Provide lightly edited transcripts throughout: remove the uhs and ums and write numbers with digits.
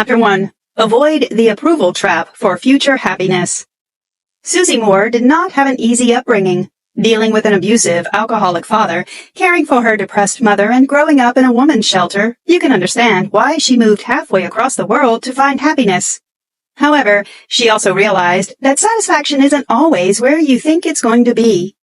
Chapter 1. Avoid the approval trap for future happiness. Susie Moore did not have an easy upbringing, dealing with an abusive, alcoholic father, caring for her depressed mother, and growing up in a woman's shelter. You can understand why she moved halfway across the world to find happiness. However, she also realized that satisfaction isn't always where you think it's going to be.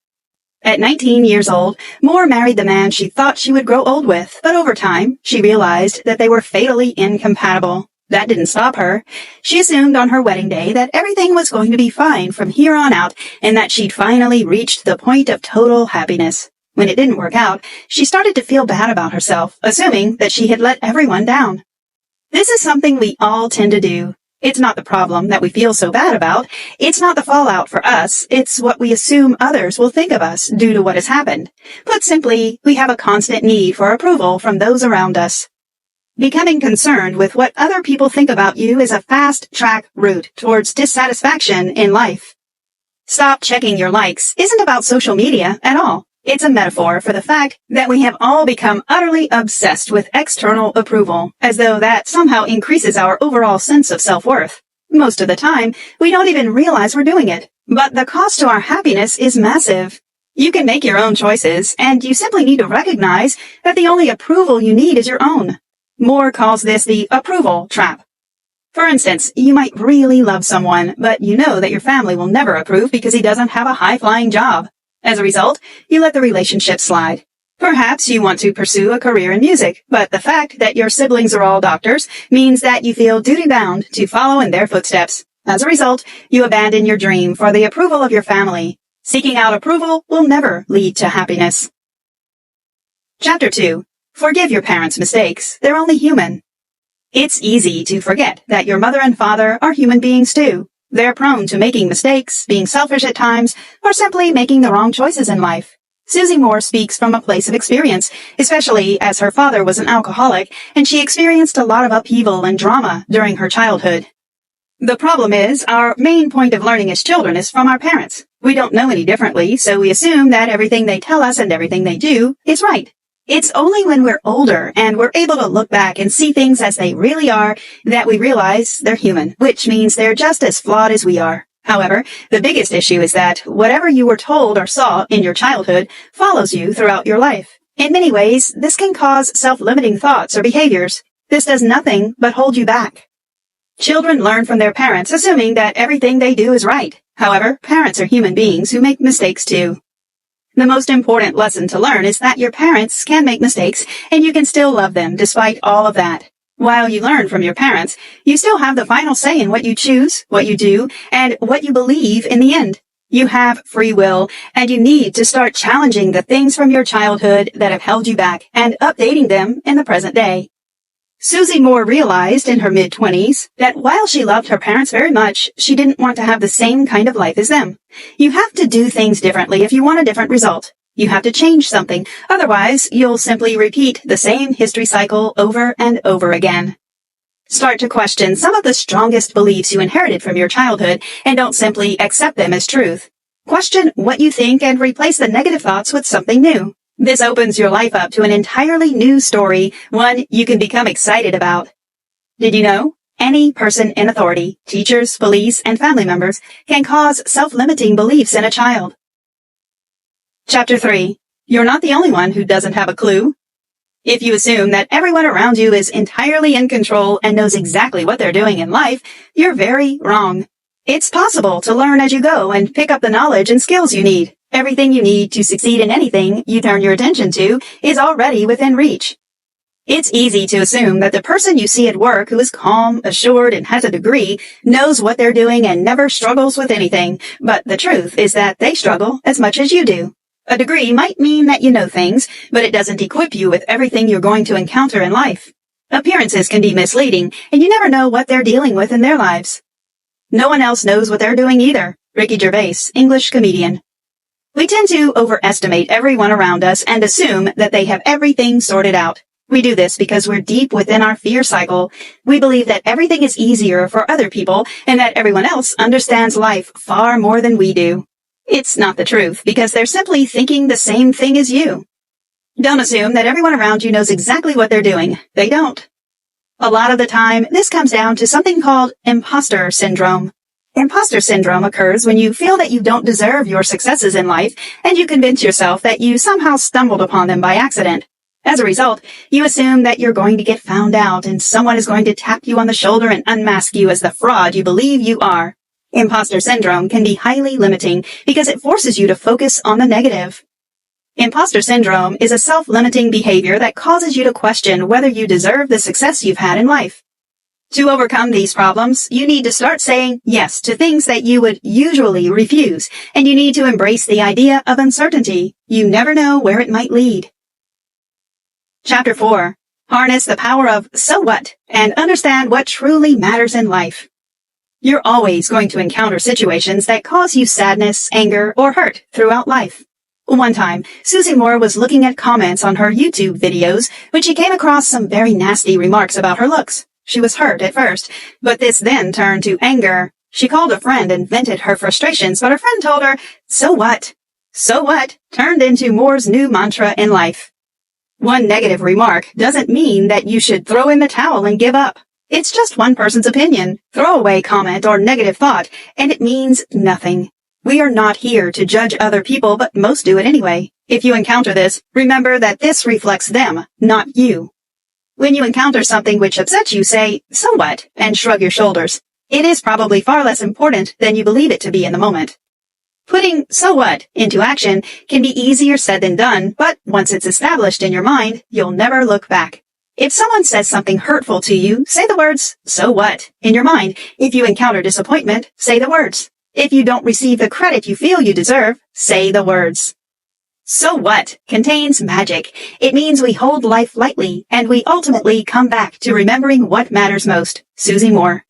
At 19 years old, Moore married the man she thought she would grow old with, but over time, she realized that they were fatally incompatible. That didn't stop her. She assumed on her wedding day that everything was going to be fine from here on out and that she'd finally reached the point of total happiness. When it didn't work out, she started to feel bad about herself, assuming that she had let everyone down. This is something we all tend to do. It's not the problem that we feel so bad about. It's not the fallout for us. It's what we assume others will think of us due to what has happened. Put simply, we have a constant need for approval from those around us. Becoming concerned with what other people think about you is a fast-track route towards dissatisfaction in life. Stop checking your likes isn't about social media at all. It's a metaphor for the fact that we have all become utterly obsessed with external approval, as though that somehow increases our overall sense of self-worth. Most of the time, we don't even realize we're doing it, but the cost to our happiness is massive. You can make your own choices, and you simply need to recognize that the only approval you need is your own. Moore calls this the approval trap. For instance, you might really love someone, but you know that your family will never approve because he doesn't have a high-flying job. As a result, you let the relationship slide. Perhaps you want to pursue a career in music, but the fact that your siblings are all doctors means that you feel duty-bound to follow in their footsteps. As a result, you abandon your dream for the approval of your family. Seeking out approval will never lead to happiness. Chapter 2. Forgive your parents' mistakes. They're only human. It's easy to forget that your mother and father are human beings too. They're prone to making mistakes, being selfish at times, or simply making the wrong choices in life. Susie Moore speaks from a place of experience, especially as her father was an alcoholic, and she experienced a lot of upheaval and drama during her childhood. The problem is, our main point of learning as children is from our parents. We don't know any differently, so we assume that everything they tell us and everything they do is right. It's only when we're older and we're able to look back and see things as they really are that we realize they're human, which means they're just as flawed as we are. However, the biggest issue is that whatever you were told or saw in your childhood follows you throughout your life. In many ways, this can cause self-limiting thoughts or behaviors. This does nothing but hold you back. Children learn from their parents, assuming that everything they do is right. However, parents are human beings who make mistakes too. The most important lesson to learn is that your parents can make mistakes and you can still love them despite all of that. While you learn from your parents, you still have the final say in what you choose, what you do, and what you believe in the end. You have free will, and you need to start challenging the things from your childhood that have held you back and updating them in the present day. Susie Moore realized in her mid-20s that while she loved her parents very much, she didn't want to have the same kind of life as them. You have to do things differently if you want a different result. You have to change something, otherwise you'll simply repeat the same history cycle over and over again. Start to question some of the strongest beliefs you inherited from your childhood and don't simply accept them as truth. Question what you think and replace the negative thoughts with something new. This opens your life up to an entirely new story, one you can become excited about. Did you know? Any person in authority, teachers, police, and family members, can cause self-limiting beliefs in a child. Chapter 3. You're not the only one who doesn't have a clue. If you assume that everyone around you is entirely in control and knows exactly what they're doing in life, you're very wrong. It's possible to learn as you go and pick up the knowledge and skills you need. Everything you need to succeed in anything you turn your attention to is already within reach. It's easy to assume that the person you see at work who is calm, assured, and has a degree knows what they're doing and never struggles with anything, but the truth is that they struggle as much as you do. A degree might mean that you know things, but it doesn't equip you with everything you're going to encounter in life. Appearances can be misleading, and you never know what they're dealing with in their lives. No one else knows what they're doing either. Ricky Gervais, English comedian. We tend to overestimate everyone around us and assume that they have everything sorted out. We do this because we're deep within our fear cycle. We believe that everything is easier for other people and that everyone else understands life far more than we do. It's not the truth because they're simply thinking the same thing as you. Don't assume that everyone around you knows exactly what they're doing. They don't. A lot of the time, this comes down to something called imposter syndrome. Imposter syndrome occurs when you feel that you don't deserve your successes in life, and you convince yourself that you somehow stumbled upon them by accident. As a result, you assume that you're going to get found out and someone is going to tap you on the shoulder and unmask you as the fraud you believe you are. Imposter syndrome can be highly limiting because it forces you to focus on the negative. Imposter syndrome is a self-limiting behavior that causes you to question whether you deserve the success you've had in life. To overcome these problems, you need to start saying yes to things that you would usually refuse, and you need to embrace the idea of uncertainty. You never know where it might lead. Chapter 4. Harness the power of so what and understand what truly matters in life. You're always going to encounter situations that cause you sadness, anger, or hurt throughout life. One time, Susie Moore was looking at comments on her YouTube videos when she came across some very nasty remarks about her looks. She was hurt at first, but this then turned to anger. She called a friend and vented her frustrations, but her friend told her, "So what?" "So what?" turned into Moore's new mantra in life. One negative remark doesn't mean that you should throw in the towel and give up. It's just one person's opinion, throwaway comment, or negative thought, and it means nothing. We are not here to judge other people, but most do it anyway. If you encounter this, remember that this reflects them, not you. When you encounter something which upsets you, say, "So what?" and shrug your shoulders. It is probably far less important than you believe it to be in the moment. Putting "so what" into action can be easier said than done, but once it's established in your mind, you'll never look back. If someone says something hurtful to you, say the words, "So what?" in your mind. If you encounter disappointment, say the words. If you don't receive the credit you feel you deserve, say the words. So what contains magic. It means we hold life lightly, and we ultimately come back to remembering what matters most. Susie Moore.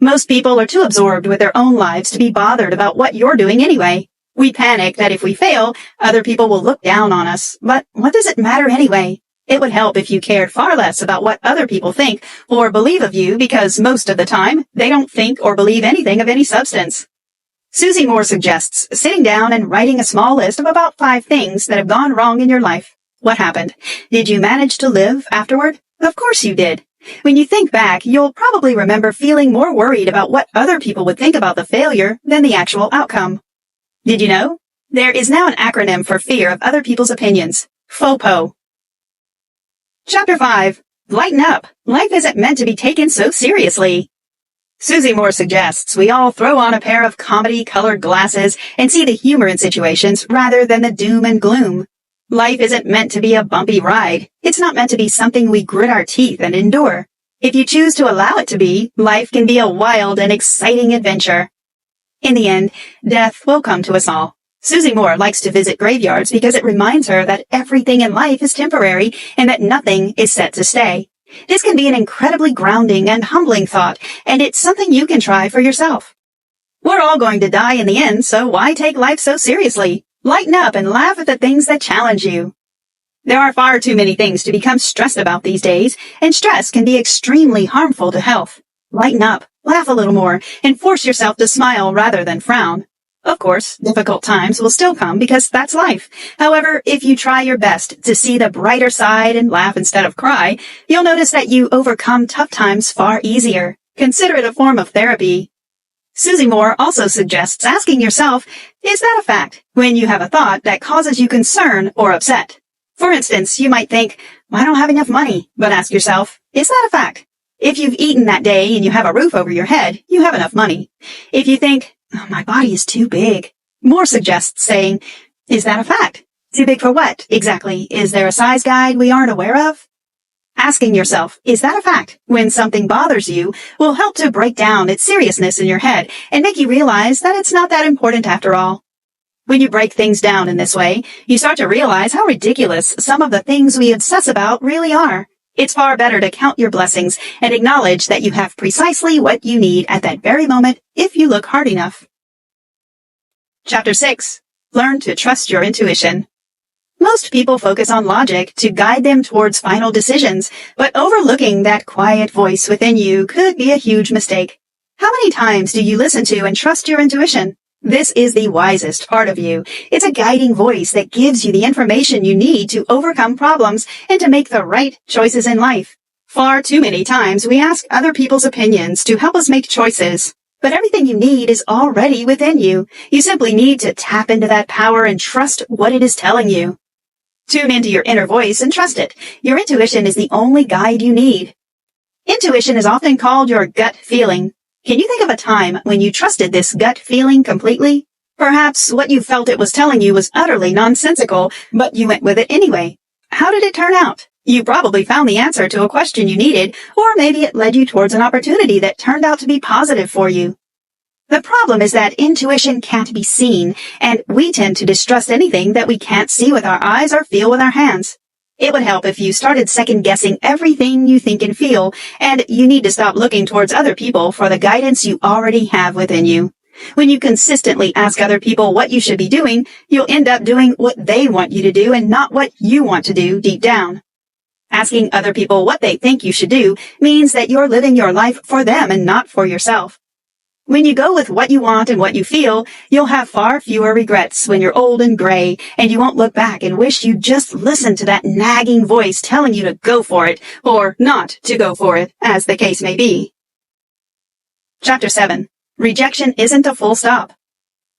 Most people are too absorbed with their own lives to be bothered about what you're doing anyway. We panic that if we fail, other people will look down on us. But what does it matter anyway? It would help if you cared far less about what other people think or believe of you, because most of the time, they don't think or believe anything of any substance. Susie Moore suggests sitting down and writing a small list of about 5 things that have gone wrong in your life. What happened? Did you manage to live afterward? Of course you did. When you think back, you'll probably remember feeling more worried about what other people would think about the failure than the actual outcome. Did you know? There is now an acronym for fear of other people's opinions. FOPO. Chapter 5. Lighten up. Life isn't meant to be taken so seriously. Susie Moore suggests we all throw on a pair of comedy-colored glasses and see the humor in situations rather than the doom and gloom. Life isn't meant to be a bumpy ride. It's not meant to be something we grit our teeth and endure. If you choose to allow it to be, life can be a wild and exciting adventure. In the end, death will come to us all. Susie Moore likes to visit graveyards because it reminds her that everything in life is temporary and that nothing is set to stay. This can be an incredibly grounding and humbling thought, and it's something you can try for yourself. We're all going to die in the end, so why take life so seriously? Lighten up and laugh at the things that challenge you. There are far too many things to become stressed about these days, and stress can be extremely harmful to health. Lighten up, laugh a little more, and force yourself to smile rather than frown. Of course, difficult times will still come because that's life. However, if you try your best to see the brighter side and laugh instead of cry, you'll notice that you overcome tough times far easier. Consider it a form of therapy. Susie Moore also suggests asking yourself, is that a fact, when you have a thought that causes you concern or upset? For instance, you might think, I don't have enough money, but ask yourself, is that a fact? If you've eaten that day and you have a roof over your head, you have enough money. If you think, oh, my body is too big, Moore suggests saying, is that a fact? Too big for what, exactly? Is there a size guide we aren't aware of? Asking yourself, is that a fact, when something bothers you, will help to break down its seriousness in your head and make you realize that it's not that important after all. When you break things down in this way, you start to realize how ridiculous some of the things we obsess about really are. It's far better to count your blessings and acknowledge that you have precisely what you need at that very moment if you look hard enough. Chapter 6. Learn to trust your intuition. Most people focus on logic to guide them towards final decisions, but overlooking that quiet voice within you could be a huge mistake. How many times do you listen to and trust your intuition? This is the wisest part of you. It's a guiding voice that gives you the information you need to overcome problems and to make the right choices in life. Far too many times we ask other people's opinions to help us make choices. But everything you need is already within you. You simply need to tap into that power and trust what it is telling you. Tune into your inner voice and trust it. Your intuition is the only guide you need. Intuition is often called your gut feeling. Can you think of a time when you trusted this gut feeling completely? Perhaps what you felt it was telling you was utterly nonsensical, but you went with it anyway. How did it turn out? You probably found the answer to a question you needed, or maybe it led you towards an opportunity that turned out to be positive for you. The problem is that intuition can't be seen, and we tend to distrust anything that we can't see with our eyes or feel with our hands. It would help if you started second-guessing everything you think and feel, and you need to stop looking towards other people for the guidance you already have within you. When you consistently ask other people what you should be doing, you'll end up doing what they want you to do and not what you want to do deep down. Asking other people what they think you should do means that you're living your life for them and not for yourself. When you go with what you want and what you feel, you'll have far fewer regrets when you're old and gray, and you won't look back and wish you'd just listened to that nagging voice telling you to go for it, or not to go for it, as the case may be. Chapter 7. Rejection isn't a full stop.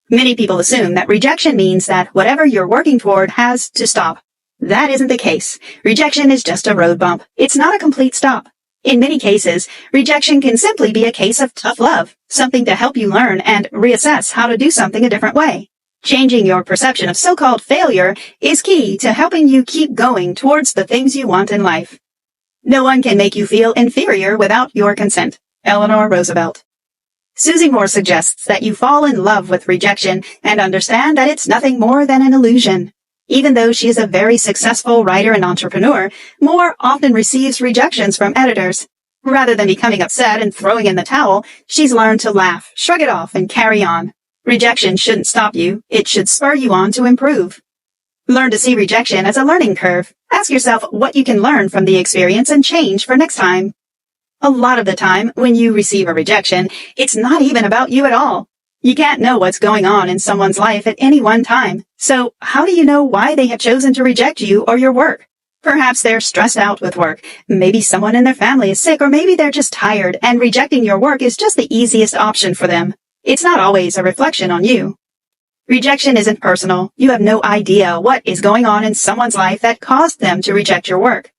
Many people assume that rejection means that whatever you're working toward has to stop. That isn't the case. Rejection is just a road bump. It's not a complete stop. In many cases, rejection can simply be a case of tough love, something to help you learn and reassess how to do something a different way. Changing your perception of so-called failure is key to helping you keep going towards the things you want in life. No one can make you feel inferior without your consent. Eleanor Roosevelt. Susie Moore suggests that you fall in love with rejection and understand that it's nothing more than an illusion. Even though she is a very successful writer and entrepreneur, Moore often receives rejections from editors. Rather than becoming upset and throwing in the towel, she's learned to laugh, shrug it off, and carry on. Rejection shouldn't stop you. It should spur you on to improve. Learn to see rejection as a learning curve. Ask yourself what you can learn from the experience and change for next time. A lot of the time, when you receive a rejection, it's not even about you at all. You can't know what's going on in someone's life at any one time. So how do you know why they have chosen to reject you or your work? Perhaps they're stressed out with work. Maybe someone in their family is sick, or maybe they're just tired, and rejecting your work is just the easiest option for them. It's not always a reflection on you. Rejection isn't personal. You have no idea what is going on in someone's life that caused them to reject your work.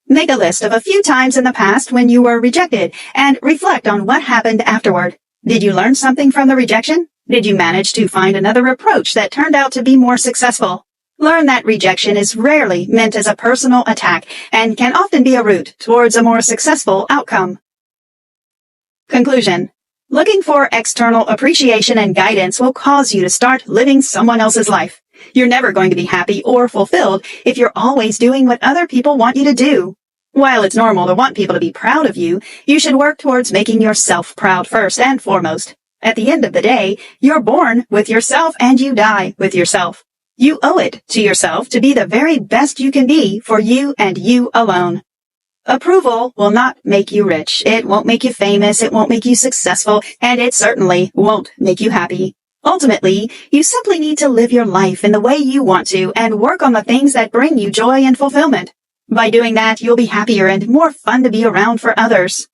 Make a list of a few times in the past when you were rejected and reflect on what happened afterward. Did you learn something from the rejection? Did you manage to find another approach that turned out to be more successful? Learn that rejection is rarely meant as a personal attack and can often be a route towards a more successful outcome. Conclusion. Looking for external appreciation and guidance will cause you to start living someone else's life. You're never going to be happy or fulfilled if you're always doing what other people want you to do. While it's normal to want people to be proud of you, you should work towards making yourself proud first and foremost. At the end of the day, you're born with yourself and you die with yourself. You owe it to yourself to be the very best you can be for you and you alone. Approval will not make you rich. It won't make you famous. It won't make you successful. And it certainly won't make you happy. Ultimately, you simply need to live your life in the way you want to and work on the things that bring you joy and fulfillment. By doing that, you'll be happier and more fun to be around for others.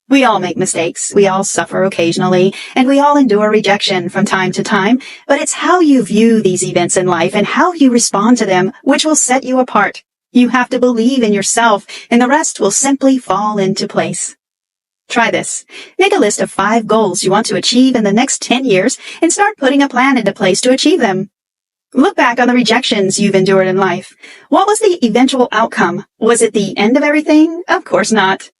We all make mistakes, we all suffer occasionally, and we all endure rejection from time to time, but it's how you view these events in life and how you respond to them which will set you apart. You have to believe in yourself, and the rest will simply fall into place. Try this. Make a list of 5 goals you want to achieve in the next 10 years and start putting a plan into place to achieve them. Look back on the rejections you've endured in life. What was the eventual outcome? Was it the end of everything? Of course not.